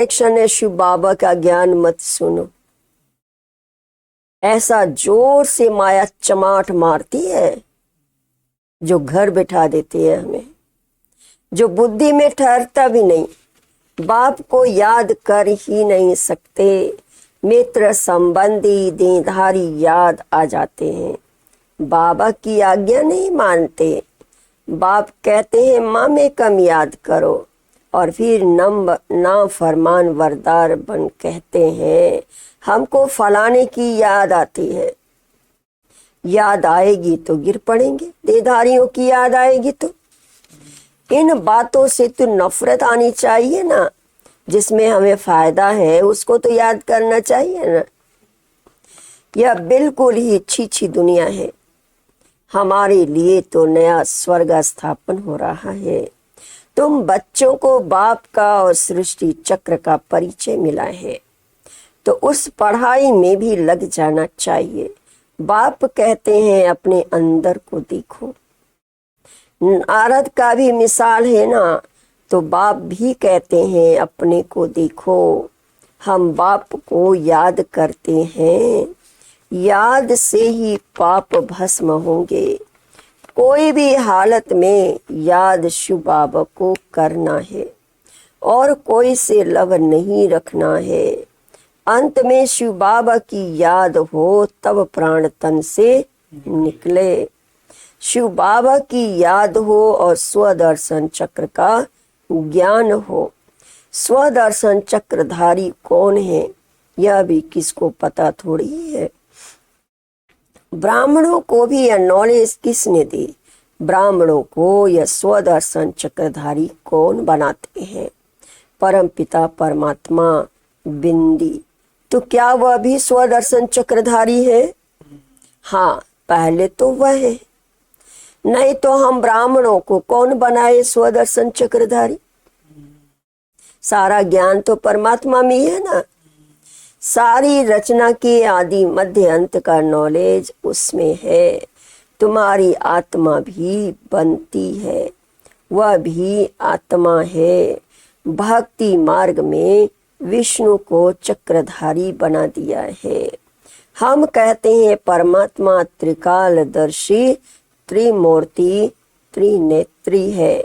Direction है शिव बाबा का ज्ञान मत सुनो। ऐसा जोर से माया चमाट मारती है जो घर बिठा देती है हमें, जो बुद्धि में ठहरता भी नहीं, बाप को याद कर ही नहीं सकते, मित्र संबंधी देहधारी याद आ जाते हैं, बाबा की आज्ञा नहीं मानते। बाप कहते हैं माँ में कम याद करो, और फिर ना फरमान वरदार बन कहते हैं हमको फलाने की याद आती है। याद आएगी तो गिर पड़ेंगे, देहधारियों की याद आएगी तो। इन बातों से तो नफरत आनी चाहिए ना, जिसमें हमें फायदा है उसको तो याद करना चाहिए ना। यह बिल्कुल ही अच्छी दुनिया है, हमारे लिए तो नया स्वर्ग स्थापन हो रहा है। तुम बच्चों को बाप का और सृष्टि चक्र का परिचय मिला है तो उस पढ़ाई में भी लग जाना चाहिए। बाप कहते हैं अपने अंदर को देखो। नारद का भी मिसाल है ना, तो बाप भी कहते हैं अपने को देखो। हम बाप को याद करते हैं, याद से ही पाप भस्म होंगे। कोई भी हालत में याद शिव बाबा को करना है और कोई से लव नहीं रखना है। अंत में शिव बाबा की याद हो तब प्राण तन से निकले। शिव बाबा की याद हो और स्वदर्शन चक्र का ज्ञान हो। स्वदर्शन चक्रधारी कौन है यह भी किसको पता थोड़ी है। ब्राह्मणों को भी यह नॉलेज किसने दी? ब्राह्मणों को यह स्वदर्शन चक्रधारी कौन बनाते हैं? परम पिता परमात्मा बिंदी। तो क्या वह भी स्वदर्शन चक्रधारी है? हाँ, पहले तो वह है, नहीं तो हम ब्राह्मणों को कौन बनाए स्वदर्शन चक्रधारी? सारा ज्ञान तो परमात्मा में है ना। सारी रचना के आदि मध्य अंत का नॉलेज उसमें है। तुम्हारी आत्मा भी बनती है, वह भी आत्मा है। भक्ति मार्ग में विष्णु को चक्रधारी बना दिया है। हम कहते हैं परमात्मा त्रिकालदर्शी, त्रिमूर्ति, त्रिनेत्री है।